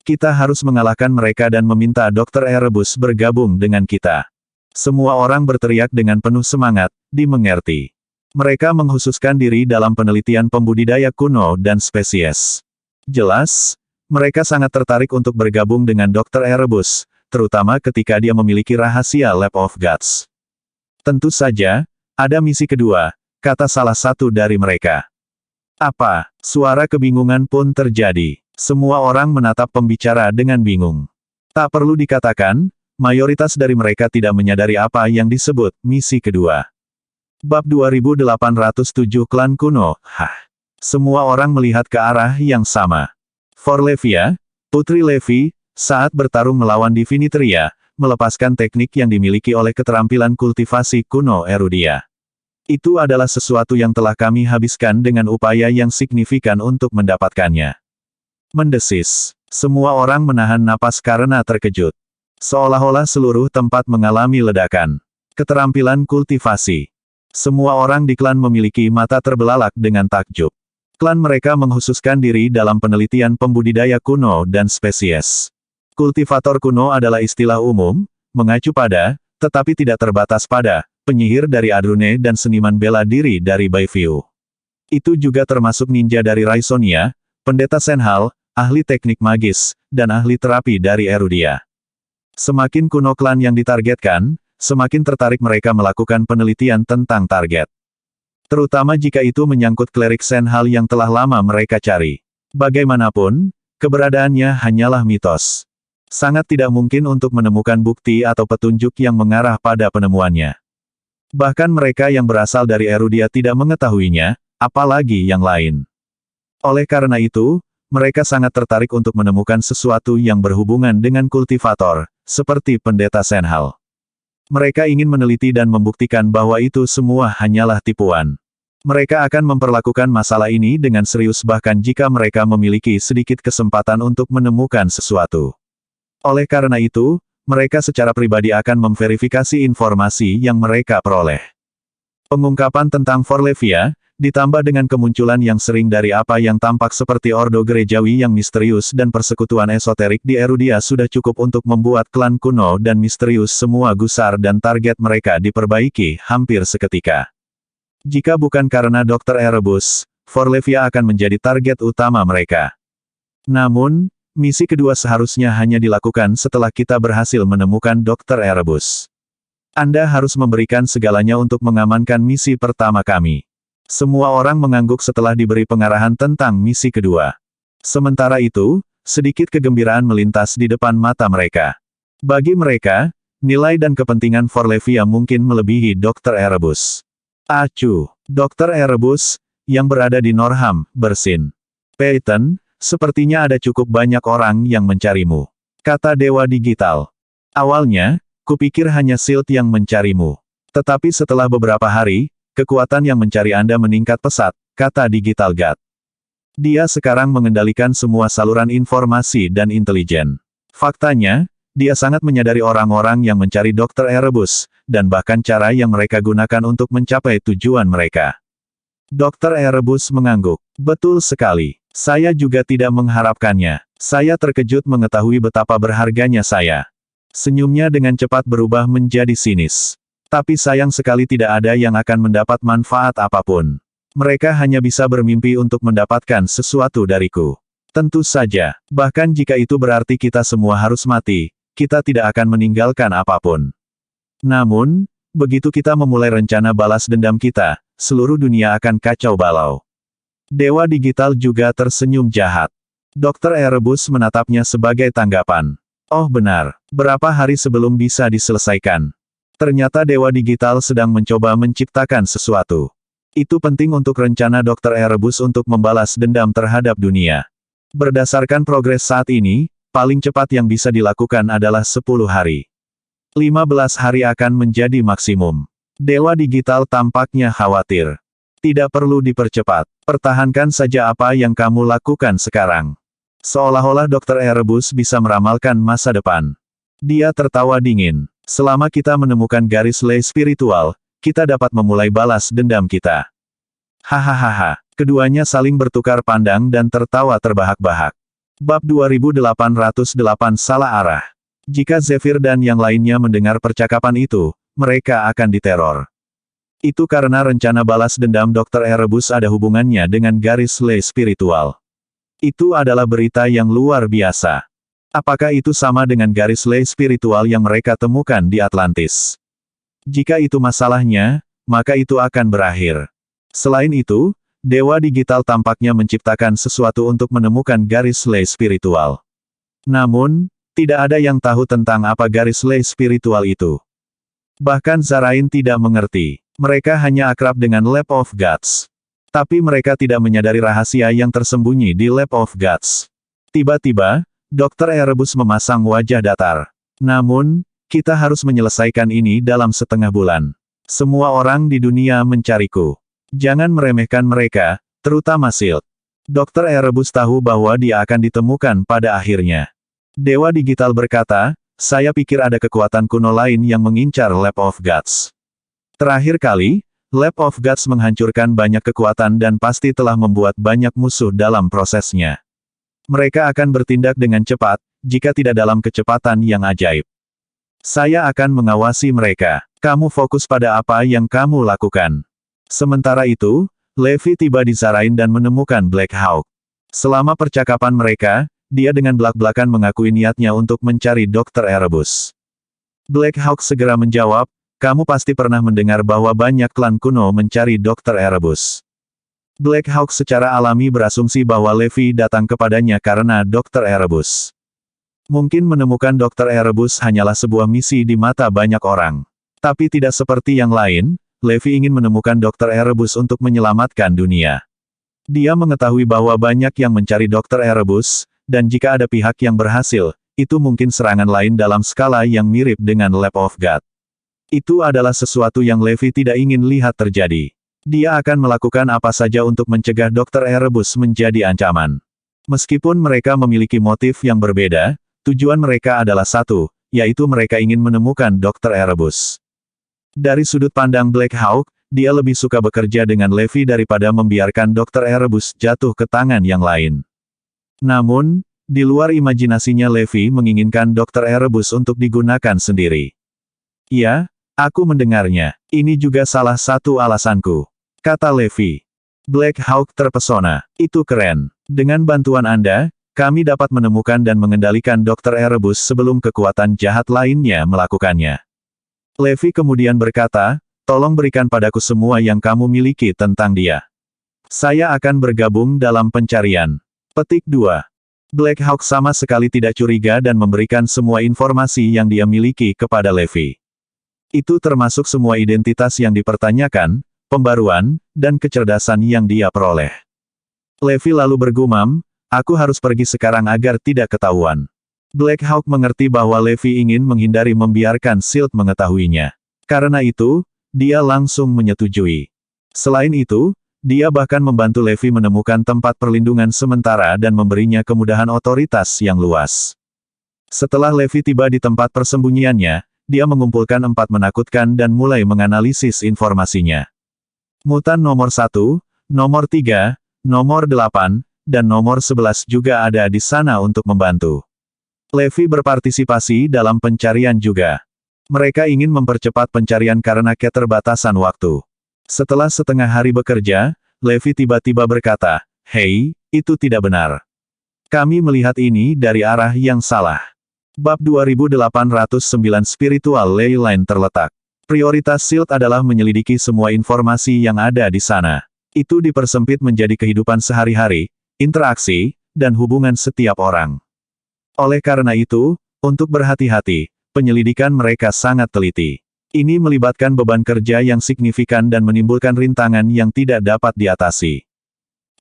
Kita harus mengalahkan mereka dan meminta Dr. Erebus bergabung dengan kita. Semua orang berteriak dengan penuh semangat, dimengerti. Mereka menghususkan diri dalam penelitian pembudidaya kuno dan spesies. Jelas, mereka sangat tertarik untuk bergabung dengan Dr. Erebus, terutama ketika dia memiliki rahasia Lab of Gods. Tentu saja, ada misi kedua, kata salah satu dari mereka. Apa? Suara kebingungan pun terjadi. Semua orang menatap pembicara dengan bingung. Tak perlu dikatakan, mayoritas dari mereka tidak menyadari apa yang disebut misi kedua. Bab 2807 Klan Kuno. Semua orang melihat ke arah yang sama. Forlevia, Putri Levi, saat bertarung melawan Diviniteria, melepaskan teknik yang dimiliki oleh keterampilan kultivasi kuno Erudia. Itu adalah sesuatu yang telah kami habiskan dengan upaya yang signifikan untuk mendapatkannya. Mendesis. Semua orang menahan napas karena terkejut. Seolah-olah seluruh tempat mengalami ledakan. Keterampilan kultivasi. Semua orang di klan memiliki mata terbelalak dengan takjub. Klan mereka menghususkan diri dalam penelitian pembudidaya kuno dan spesies. Kultivator kuno adalah istilah umum, mengacu pada, tetapi tidak terbatas pada, penyihir dari Adrune dan seniman bela diri dari Bayview. Itu juga termasuk ninja dari Raisonia, pendeta Senhal, ahli teknik magis, dan ahli terapi dari Erudia. Semakin kuno klan yang ditargetkan, semakin tertarik mereka melakukan penelitian tentang target. Terutama jika itu menyangkut klerik Senhal yang telah lama mereka cari. Bagaimanapun, keberadaannya hanyalah mitos. Sangat tidak mungkin untuk menemukan bukti atau petunjuk yang mengarah pada penemuannya. Bahkan mereka yang berasal dari Erudia tidak mengetahuinya, apalagi yang lain. Oleh karena itu, mereka sangat tertarik untuk menemukan sesuatu yang berhubungan dengan kultivator, seperti pendeta Senhal. Mereka ingin meneliti dan membuktikan bahwa itu semua hanyalah tipuan. Mereka akan memperlakukan masalah ini dengan serius bahkan jika mereka memiliki sedikit kesempatan untuk menemukan sesuatu. Oleh karena itu, mereka secara pribadi akan memverifikasi informasi yang mereka peroleh. Pengungkapan tentang Forlevia, ditambah dengan kemunculan yang sering dari apa yang tampak seperti ordo gerejawi yang misterius dan persekutuan esoterik di Erudia sudah cukup untuk membuat klan kuno dan misterius semua gusar dan target mereka diperbaiki hampir seketika. Jika bukan karena Dr. Erebus, Forlevia akan menjadi target utama mereka. Namun, misi kedua seharusnya hanya dilakukan setelah kita berhasil menemukan Dr. Erebus. Anda harus memberikan segalanya untuk mengamankan misi pertama kami. Semua orang mengangguk setelah diberi pengarahan tentang misi kedua. Sementara itu, sedikit kegembiraan melintas di depan mata mereka. Bagi mereka, nilai dan kepentingan Forlevia mungkin melebihi Dr. Erebus. Acuh, Dr. Erebus, yang berada di Norham, bersin. Peyton, sepertinya ada cukup banyak orang yang mencarimu, kata Dewa Digital. Awalnya, kupikir hanya Silt yang mencarimu. Tetapi setelah beberapa hari, kekuatan yang mencari Anda meningkat pesat, kata Digital God. Dia sekarang mengendalikan semua saluran informasi dan intelijen. Faktanya, dia sangat menyadari orang-orang yang mencari Dr. Erebus, dan bahkan cara yang mereka gunakan untuk mencapai tujuan mereka. Dr. Erebus mengangguk. Betul sekali. Saya juga tidak mengharapkannya. Saya terkejut mengetahui betapa berharganya saya. Senyumnya dengan cepat berubah menjadi sinis. Tapi sayang sekali tidak ada yang akan mendapat manfaat apapun. Mereka hanya bisa bermimpi untuk mendapatkan sesuatu dariku. Tentu saja, bahkan jika itu berarti kita semua harus mati, kita tidak akan meninggalkan apapun. Namun, begitu kita memulai rencana balas dendam kita, seluruh dunia akan kacau balau. Dewa Digital juga tersenyum jahat. Dr. Erebus menatapnya sebagai tanggapan. Oh benar, berapa hari sebelum bisa diselesaikan? Ternyata Dewa Digital sedang mencoba menciptakan sesuatu. Itu penting untuk rencana Dr. Erebus untuk membalas dendam terhadap dunia. Berdasarkan progres saat ini, paling cepat yang bisa dilakukan adalah 10 hari. 15 hari akan menjadi maksimum. Dewa Digital tampaknya khawatir. Tidak perlu dipercepat. Pertahankan saja apa yang kamu lakukan sekarang. Seolah-olah Dr. Erebus bisa meramalkan masa depan. Dia tertawa dingin. Selama kita menemukan garis lei spiritual, kita dapat memulai balas dendam kita. Hahaha. Keduanya saling bertukar pandang dan tertawa terbahak-bahak. Bab 2808 Salah Arah. Jika Zephyr dan yang lainnya mendengar percakapan itu, mereka akan diteror. Itu karena rencana balas dendam Dr. Erebus ada hubungannya dengan garis lei spiritual. Itu adalah berita yang luar biasa. Apakah itu sama dengan garis lei spiritual yang mereka temukan di Atlantis? Jika itu masalahnya, maka itu akan berakhir. Selain itu, Dewa Digital tampaknya menciptakan sesuatu untuk menemukan garis lei spiritual. Namun, tidak ada yang tahu tentang apa garis lei spiritual itu. Bahkan Zarain tidak mengerti. Mereka hanya akrab dengan Lab of Gods. Tapi mereka tidak menyadari rahasia yang tersembunyi di Lab of Gods. Tiba-tiba, Dr. Erebus memasang wajah datar. Namun, kita harus menyelesaikan ini dalam setengah bulan. Semua orang di dunia mencariku. Jangan meremehkan mereka, terutama Silt. Dr. Erebus tahu bahwa dia akan ditemukan pada akhirnya. Dewa Digital berkata, saya pikir ada kekuatan kuno lain yang mengincar Lab of Gods. Terakhir kali, Lab of Gods menghancurkan banyak kekuatan dan pasti telah membuat banyak musuh dalam prosesnya. Mereka akan bertindak dengan cepat, jika tidak dalam kecepatan yang ajaib. Saya akan mengawasi mereka. Kamu fokus pada apa yang kamu lakukan. Sementara itu, Levi tiba di Zarain dan menemukan Black Hawk. Selama percakapan mereka, dia dengan belak-belakan mengakui niatnya untuk mencari Dr. Erebus. Black Hawk segera menjawab, kamu pasti pernah mendengar bahwa banyak klan kuno mencari Dr. Erebus. Black Hawk secara alami berasumsi bahwa Levi datang kepadanya karena Dr. Erebus. Mungkin menemukan Dr. Erebus hanyalah sebuah misi di mata banyak orang. Tapi tidak seperti yang lain, Levi ingin menemukan Dr. Erebus untuk menyelamatkan dunia. Dia mengetahui bahwa banyak yang mencari Dr. Erebus, dan jika ada pihak yang berhasil, itu mungkin serangan lain dalam skala yang mirip dengan Lab of God. Itu adalah sesuatu yang Levi tidak ingin lihat terjadi. Dia akan melakukan apa saja untuk mencegah Dr. Erebus menjadi ancaman. Meskipun mereka memiliki motif yang berbeda, tujuan mereka adalah satu, yaitu mereka ingin menemukan Dr. Erebus. Dari sudut pandang Black Hawk, dia lebih suka bekerja dengan Levi daripada membiarkan Dr. Erebus jatuh ke tangan yang lain. Namun, di luar imajinasinya Levi menginginkan Dr. Erebus untuk digunakan sendiri. Ya, aku mendengarnya. Ini juga salah satu alasanku, kata Levi. Black Hawk terpesona. Itu keren. Dengan bantuan Anda, kami dapat menemukan dan mengendalikan Dr. Erebus sebelum kekuatan jahat lainnya melakukannya. Levi kemudian berkata, tolong berikan padaku semua yang kamu miliki tentang dia. Saya akan bergabung dalam pencarian. Petik 2. Black Hawk sama sekali tidak curiga dan memberikan semua informasi yang dia miliki kepada Levi. Itu termasuk semua identitas yang dipertanyakan, pembaruan, dan kecerdasan yang dia peroleh. Levi lalu bergumam, aku harus pergi sekarang agar tidak ketahuan. Black Hawk mengerti bahwa Levi ingin menghindari membiarkan Shield mengetahuinya. Karena itu, dia langsung menyetujui. Selain itu, dia bahkan membantu Levi menemukan tempat perlindungan sementara dan memberinya kemudahan otoritas yang luas. Setelah Levi tiba di tempat persembunyiannya, dia mengumpulkan 4 menakutkan dan mulai menganalisis informasinya. Mutan nomor 1, nomor 3, nomor 8, dan nomor 11 juga ada di sana untuk membantu. Levi berpartisipasi dalam pencarian juga. Mereka ingin mempercepat pencarian karena keterbatasan waktu. Setelah setengah hari bekerja, Levi tiba-tiba berkata, "Hei, itu tidak benar. Kami melihat ini dari arah yang salah." Bab 2809 Spiritual Ley Line terletak. Prioritas Shield adalah menyelidiki semua informasi yang ada di sana. Itu dipersempit menjadi kehidupan sehari-hari, interaksi, dan hubungan setiap orang. Oleh karena itu, untuk berhati-hati, penyelidikan mereka sangat teliti. Ini melibatkan beban kerja yang signifikan dan menimbulkan rintangan yang tidak dapat diatasi.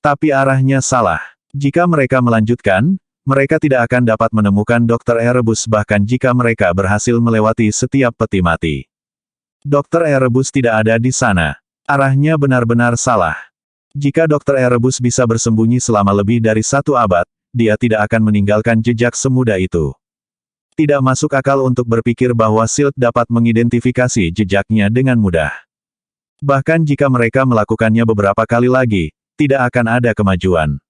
Tapi arahnya salah. Jika mereka melanjutkan, mereka tidak akan dapat menemukan Dr. Erebus bahkan jika mereka berhasil melewati setiap peti mati. Dr. Erebus tidak ada di sana. Arahnya benar-benar salah. Jika Dr. Erebus bisa bersembunyi selama lebih dari 1 abad, dia tidak akan meninggalkan jejak semudah itu. Tidak masuk akal untuk berpikir bahwa Shield dapat mengidentifikasi jejaknya dengan mudah. Bahkan jika mereka melakukannya beberapa kali lagi, tidak akan ada kemajuan.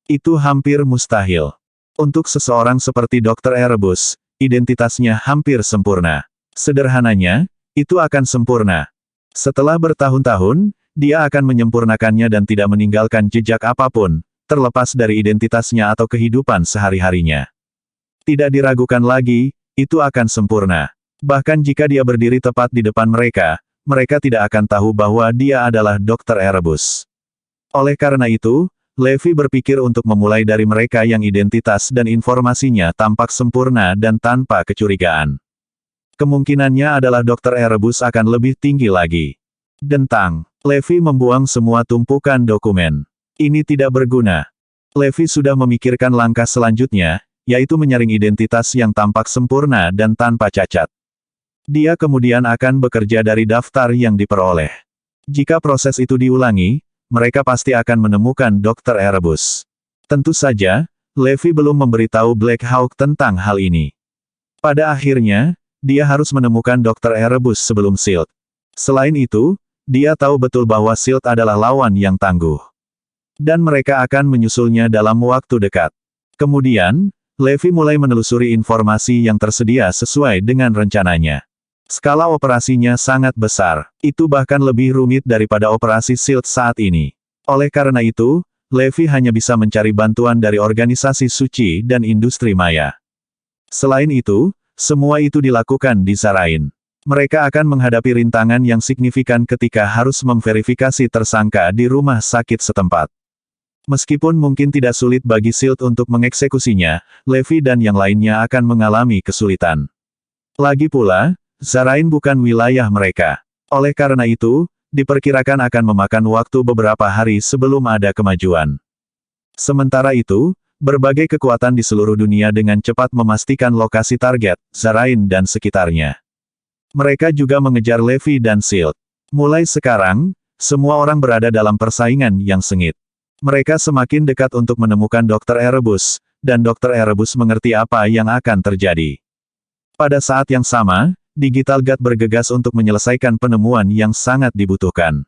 Itu hampir mustahil. Untuk seseorang seperti Dr. Erebus, identitasnya hampir sempurna. Sederhananya, itu akan sempurna. Setelah bertahun-tahun, dia akan menyempurnakannya dan tidak meninggalkan jejak apapun, terlepas dari identitasnya atau kehidupan sehari-harinya. Tidak diragukan lagi, itu akan sempurna. Bahkan jika dia berdiri tepat di depan mereka, mereka tidak akan tahu bahwa dia adalah Dr. Erebus. Oleh karena itu, Levi berpikir untuk memulai dari mereka yang identitas dan informasinya tampak sempurna dan tanpa kecurigaan. Kemungkinannya adalah Dr. Erebus akan lebih tinggi lagi. Dentang. Levi membuang semua tumpukan dokumen. Ini tidak berguna. Levi sudah memikirkan langkah selanjutnya, yaitu menyaring identitas yang tampak sempurna dan tanpa cacat. Dia kemudian akan bekerja dari daftar yang diperoleh. Jika proses itu diulangi, mereka pasti akan menemukan Dr. Erebus. Tentu saja, Levi belum memberitahu Black Hawk tentang hal ini. Pada akhirnya, dia harus menemukan Dr. Erebus sebelum Shield. Selain itu, dia tahu betul bahwa Shield adalah lawan yang tangguh. Dan mereka akan menyusulnya dalam waktu dekat. Kemudian, Levi mulai menelusuri informasi yang tersedia sesuai dengan rencananya. Skala operasinya sangat besar. Itu bahkan lebih rumit daripada operasi Shield saat ini. Oleh karena itu, Levi hanya bisa mencari bantuan dari organisasi suci dan industri maya. Selain itu, semua itu dilakukan di Zarain. Mereka akan menghadapi rintangan yang signifikan ketika harus memverifikasi tersangka di rumah sakit setempat. Meskipun mungkin tidak sulit bagi SHIELD untuk mengeksekusinya, Levi dan yang lainnya akan mengalami kesulitan. Lagi pula, Zarain bukan wilayah mereka. Oleh karena itu, diperkirakan akan memakan waktu beberapa hari sebelum ada kemajuan. Sementara itu, berbagai kekuatan di seluruh dunia dengan cepat memastikan lokasi target, Zarain dan sekitarnya. Mereka juga mengejar Levi dan SHIELD. Mulai sekarang, semua orang berada dalam persaingan yang sengit. Mereka semakin dekat untuk menemukan Dr. Erebus, dan Dr. Erebus mengerti apa yang akan terjadi. Pada saat yang sama, Digital Guard bergegas untuk menyelesaikan penemuan yang sangat dibutuhkan.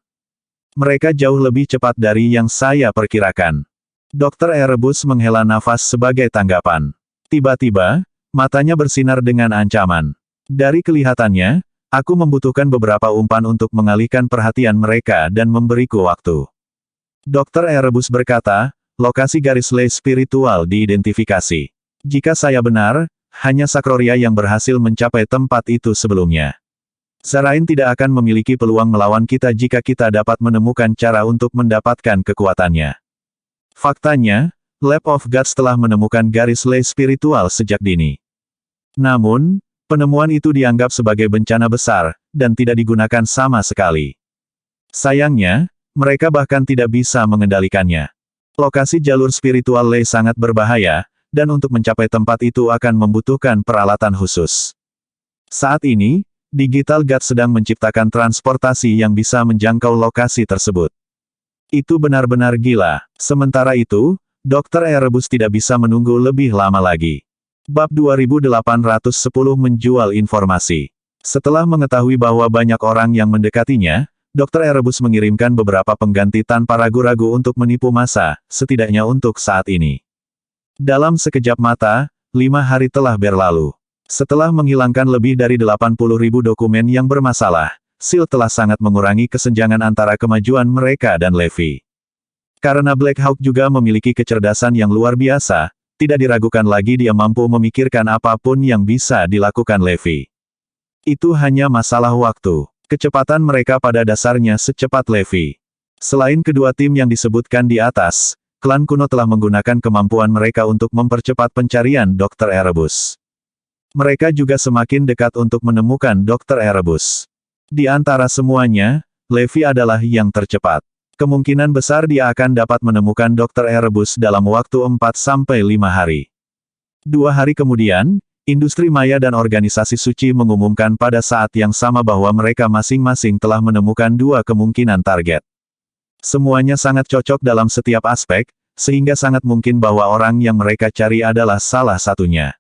Mereka jauh lebih cepat dari yang saya perkirakan. Dr. Erebus menghela nafas sebagai tanggapan. Tiba-tiba, matanya bersinar dengan ancaman. Dari kelihatannya, aku membutuhkan beberapa umpan untuk mengalihkan perhatian mereka dan memberiku waktu. Dr. Erebus berkata, lokasi garis lay spiritual diidentifikasi. Jika saya benar, hanya Sakroria yang berhasil mencapai tempat itu sebelumnya. Zarain tidak akan memiliki peluang melawan kita jika kita dapat menemukan cara untuk mendapatkan kekuatannya. Faktanya, Lab of Gods telah menemukan garis lay spiritual sejak dini. Namun, penemuan itu dianggap sebagai bencana besar, dan tidak digunakan sama sekali. Sayangnya, mereka bahkan tidak bisa mengendalikannya. Lokasi jalur spiritual lay sangat berbahaya, dan untuk mencapai tempat itu akan membutuhkan peralatan khusus. Saat ini, Digital Guard sedang menciptakan transportasi yang bisa menjangkau lokasi tersebut. Itu benar-benar gila. Sementara itu, Dr. Erebus tidak bisa menunggu lebih lama lagi. Bab 2810 menjual informasi. Setelah mengetahui bahwa banyak orang yang mendekatinya, Dr. Erebus mengirimkan beberapa pengganti tanpa ragu-ragu untuk menipu massa, setidaknya untuk saat ini. Dalam sekejap mata, 5 hari telah berlalu. Setelah menghilangkan lebih dari 80.000 dokumen yang bermasalah, SHIELD telah sangat mengurangi kesenjangan antara kemajuan mereka dan Levi. Karena Black Hawk juga memiliki kecerdasan yang luar biasa, tidak diragukan lagi dia mampu memikirkan apapun yang bisa dilakukan Levi. Itu hanya masalah waktu. Kecepatan mereka pada dasarnya secepat Levi. Selain kedua tim yang disebutkan di atas, klan kuno telah menggunakan kemampuan mereka untuk mempercepat pencarian Dr. Erebus. Mereka juga semakin dekat untuk menemukan Dr. Erebus. Di antara semuanya, Levi adalah yang tercepat. Kemungkinan besar dia akan dapat menemukan Dr. Erebus dalam waktu 4-5 hari. 2 hari kemudian, industri maya dan organisasi suci mengumumkan pada saat yang sama bahwa mereka masing-masing telah menemukan 2 kemungkinan target. Semuanya sangat cocok dalam setiap aspek, sehingga sangat mungkin bahwa orang yang mereka cari adalah salah satunya.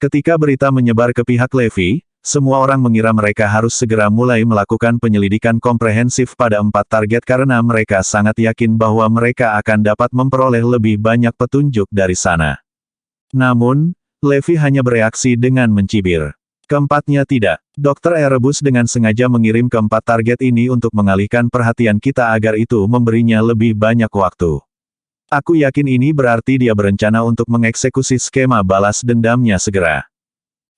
Ketika berita menyebar ke pihak Levi, semua orang mengira mereka harus segera mulai melakukan penyelidikan komprehensif pada 4 target karena mereka sangat yakin bahwa mereka akan dapat memperoleh lebih banyak petunjuk dari sana. Namun, Levi hanya bereaksi dengan mencibir. Keempatnya tidak. Dr. Erebus dengan sengaja mengirim keempat target ini untuk mengalihkan perhatian kita agar itu memberinya lebih banyak waktu. Aku yakin ini berarti dia berencana untuk mengeksekusi skema balas dendamnya segera.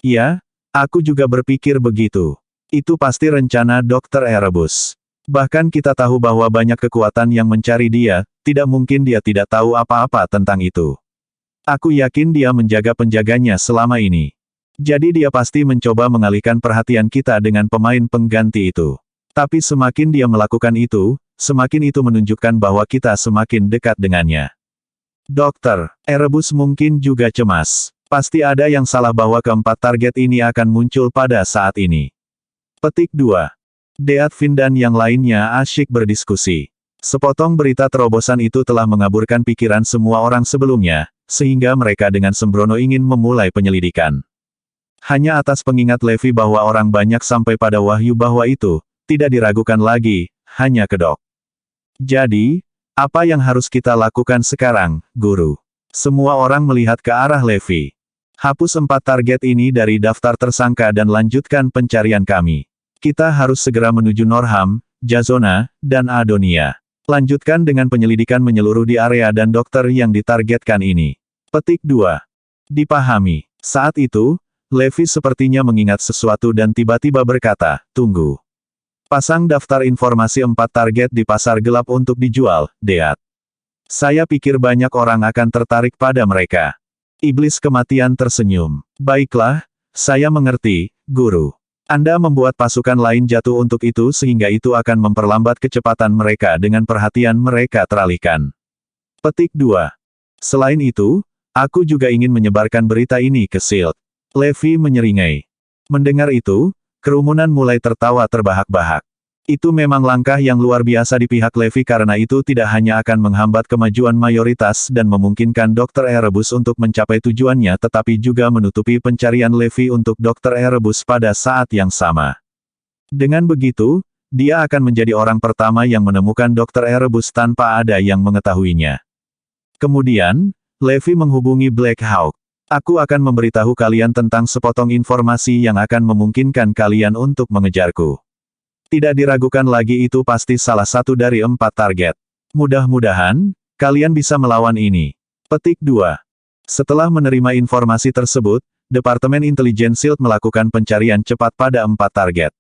Iya, aku juga berpikir begitu. Itu pasti rencana Dr. Erebus. Bahkan kita tahu bahwa banyak kekuatan yang mencari dia, tidak mungkin dia tidak tahu apa-apa tentang itu. Aku yakin dia menjaga penjaganya selama ini. Jadi dia pasti mencoba mengalihkan perhatian kita dengan pemain pengganti itu. Tapi semakin dia melakukan itu, semakin itu menunjukkan bahwa kita semakin dekat dengannya. Dr. Erebus mungkin juga cemas. Pasti ada yang salah bahwa keempat target ini akan muncul pada saat ini. Petik 2. Deatvin dan yang lainnya asyik berdiskusi. Sepotong berita terobosan itu telah mengaburkan pikiran semua orang sebelumnya, sehingga mereka dengan sembrono ingin memulai penyelidikan. Hanya atas pengingat Levi bahwa orang banyak sampai pada wahyu bahwa itu, tidak diragukan lagi, hanya kedok. Jadi, apa yang harus kita lakukan sekarang, Guru? Semua orang melihat ke arah Levi. Hapus 4 target ini dari daftar tersangka dan lanjutkan pencarian kami. Kita harus segera menuju Norham, Jazona, dan Adonia. Lanjutkan dengan penyelidikan menyeluruh di area dan dokter yang ditargetkan ini. Petik 2. Dipahami. Saat itu, Levi sepertinya mengingat sesuatu dan tiba-tiba berkata, tunggu. Pasang daftar informasi 4 target di pasar gelap untuk dijual, Deat. Saya pikir banyak orang akan tertarik pada mereka. Iblis kematian tersenyum. Baiklah, saya mengerti, Guru. Anda membuat pasukan lain jatuh untuk itu sehingga itu akan memperlambat kecepatan mereka dengan perhatian mereka teralihkan. Petik 2. Selain itu, aku juga ingin menyebarkan berita ini ke Shield. Levi menyeringai. Mendengar itu, kerumunan mulai tertawa terbahak-bahak. Itu memang langkah yang luar biasa di pihak Levi karena itu tidak hanya akan menghambat kemajuan mayoritas dan memungkinkan Dr. Erebus untuk mencapai tujuannya tetapi juga menutupi pencarian Levi untuk Dr. Erebus pada saat yang sama. Dengan begitu, dia akan menjadi orang pertama yang menemukan Dr. Erebus tanpa ada yang mengetahuinya. Kemudian, Levi menghubungi Black Hawk. Aku akan memberitahu kalian tentang sepotong informasi yang akan memungkinkan kalian untuk mengejarku. Tidak diragukan lagi itu pasti salah satu dari 4 target. Mudah-mudahan, kalian bisa melawan ini. Petik 2. Setelah menerima informasi tersebut, Departemen Intelijen Shield melakukan pencarian cepat pada 4 target.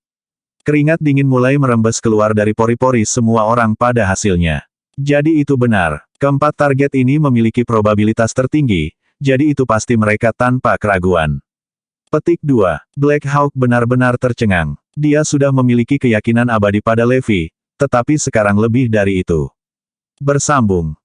Keringat dingin mulai merembes keluar dari pori-pori semua orang pada hasilnya. Jadi itu benar, keempat target ini memiliki probabilitas tertinggi, jadi itu pasti mereka tanpa keraguan. Petik 2. Black Hawk benar-benar tercengang. Dia sudah memiliki keyakinan abadi pada Levi, tetapi sekarang lebih dari itu. Bersambung.